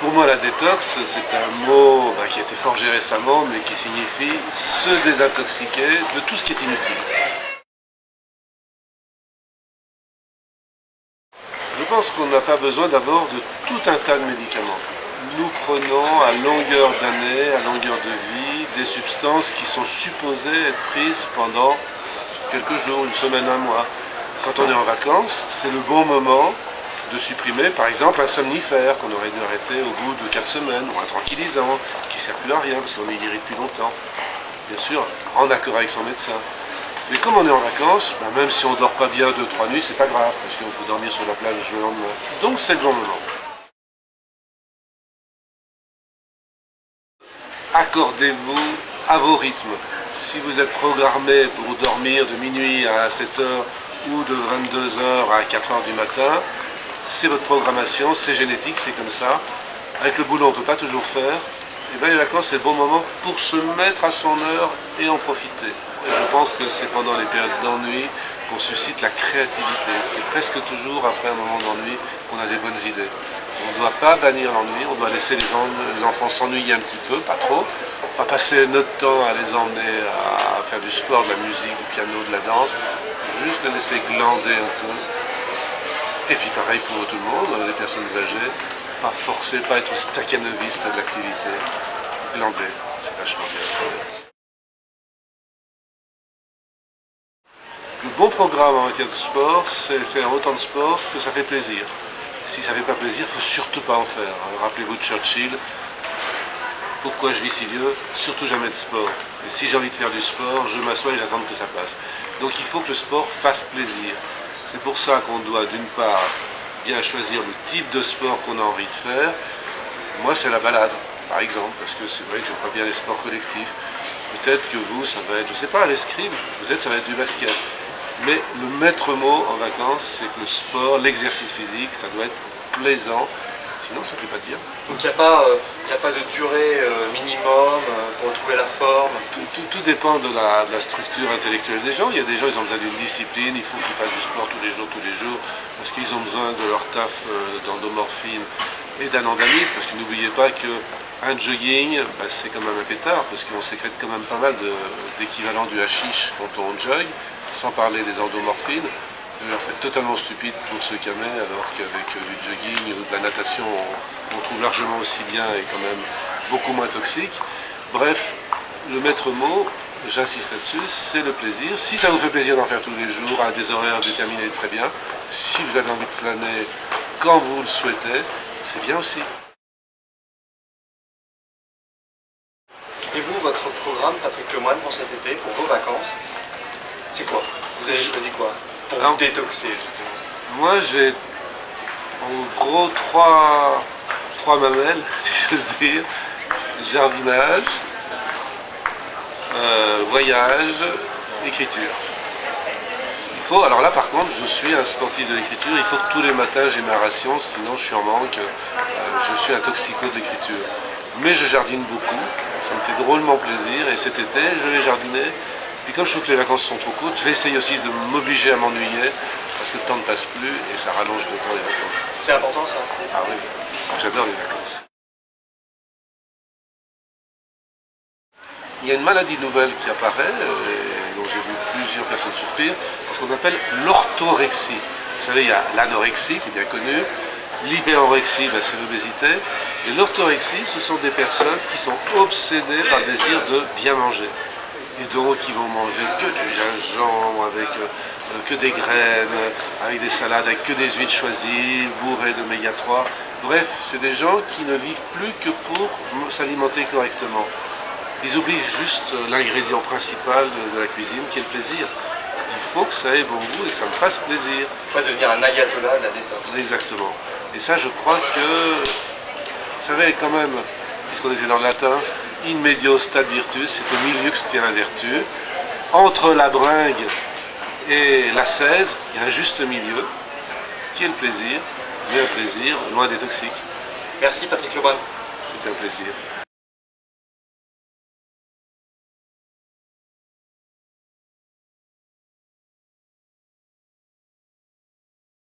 Pour moi, la détox, c'est un mot qui a été forgé récemment, mais qui signifie se désintoxiquer de tout ce qui est inutile. Je pense qu'on n'a pas besoin d'abord de tout un tas de médicaments. Nous prenons à longueur d'année, à longueur de vie, des substances qui sont supposées être prises pendant quelques jours, une semaine, un mois. Quand on est en vacances, c'est le bon moment de supprimer par exemple un somnifère qu'on aurait dû arrêter au bout de 4 semaines, ou un tranquillisant qui ne sert plus à rien parce qu'on est guéri depuis longtemps. Bien sûr, en accord avec son médecin. Mais comme on est en vacances, même si on ne dort pas bien 2-3 nuits, c'est pas grave, parce qu'on peut dormir sur la plage le lendemain. Donc c'est le bon moment. Accordez-vous à vos rythmes. Si vous êtes programmé pour dormir de minuit à 7 h ou de 22 h à 4 h du matin, c'est votre programmation, c'est génétique, c'est comme ça. Avec le boulot, on ne peut pas toujours faire. Et bien les vacances, c'est le bon moment pour se mettre à son heure et en profiter. Et je pense que c'est pendant les périodes d'ennui qu'on suscite la créativité. C'est presque toujours après un moment d'ennui qu'on a des bonnes idées. On ne doit pas bannir l'ennui, on doit laisser les enfants s'ennuyer un petit peu, pas trop. Pas passer notre temps à les emmener à faire du sport, de la musique, du piano, de la danse. Juste les laisser glander un peu. Et puis pareil pour tout le monde, les personnes âgées. Pas forcer, pas être stakhanoviste de l'activité. Glander, c'est vachement bien ça. Le bon programme en matière de sport, c'est faire autant de sport que ça fait plaisir. Si ça ne fait pas plaisir, il ne faut surtout pas en faire. Rappelez-vous de Churchill, pourquoi je vis si vieux? Surtout jamais de sport. Et si j'ai envie de faire du sport, je m'assois et j'attends que ça passe. Donc il faut que le sport fasse plaisir. C'est pour ça qu'on doit d'une part bien choisir le type de sport qu'on a envie de faire. Moi c'est la balade, par exemple, parce que c'est vrai que j'aime pas bien les sports collectifs. Peut-être que vous, ça va être, je sais pas, l'escrime, peut-être ça va être du basket. Mais le maître mot en vacances, c'est que le sport, l'exercice physique, ça doit être plaisant, sinon ça ne fait pas de bien. Donc il n'y a pas de durée minimum pour trouver la forme? Tout dépend de la structure intellectuelle des gens. Il y a des gens, ils ont besoin d'une discipline, il faut qu'ils fassent du sport tous les jours, parce qu'ils ont besoin de leur taf d'endomorphine et d'anandamide, parce que n'oubliez pas qu'un jogging, c'est quand même un pétard, parce qu'on sécrète quand même pas mal d'équivalent du hashish quand on jogue, sans parler des endomorphines. En fait, totalement stupide pour se calmer, alors qu'avec du jogging ou de la natation, on trouve largement aussi bien et quand même beaucoup moins toxique. Bref, le maître mot, j'insiste là-dessus, c'est le plaisir. Si ça vous fait plaisir d'en faire tous les jours, à des horaires déterminés, très bien. Si vous avez envie de planer quand vous le souhaitez, c'est bien aussi. Et vous, votre programme, Patrick Lemoine, pour cet été, pour vos vacances, c'est quoi? Vous avez choisi quoi pour vous détoxer, justement? Moi, j'ai en gros trois mamelles, si j'ose dire. Jardinage, voyage, écriture. Alors là par contre, je suis un sportif de l'écriture, il faut que tous les matins j'ai ma ration, sinon je suis en manque, je suis un toxico de l'écriture. Mais je jardine beaucoup, ça me fait drôlement plaisir, et cet été je vais jardiner. Puis comme je trouve que les vacances sont trop courtes, je vais essayer aussi de m'obliger à m'ennuyer, parce que le temps ne passe plus et ça rallonge le temps les vacances. C'est important ça? Ah oui, j'adore les vacances. Il y a une maladie nouvelle qui apparaît, dont j'ai vu plusieurs personnes souffrir, c'est ce qu'on appelle l'orthorexie. Vous savez, il y a l'anorexie qui est bien connue, l'hyperorexie, c'est l'obésité, et l'orthorexie, ce sont des personnes qui sont obsédées par le désir de bien manger. Et donc ils vont manger que du gingembre, avec que des graines, avec des salades, avec que des huiles choisies, bourrées d'oméga 3. Bref, c'est des gens qui ne vivent plus que pour s'alimenter correctement. Ils oublient juste l'ingrédient principal de la cuisine, qui est le plaisir. Il faut que ça ait bon goût et que ça me fasse plaisir. Pas devenir un ayatollah de la détox. Exactement. Et ça, je crois que, vous savez, quand même, puisqu'on était dans le latin, in medio stat virtus, c'est au milieu que se tient la vertu. Entre la bringue et l'ascèse, il y a un juste milieu, qui est le plaisir, mais un plaisir loin des toxiques. Merci Patrick Lemoine. C'était un plaisir.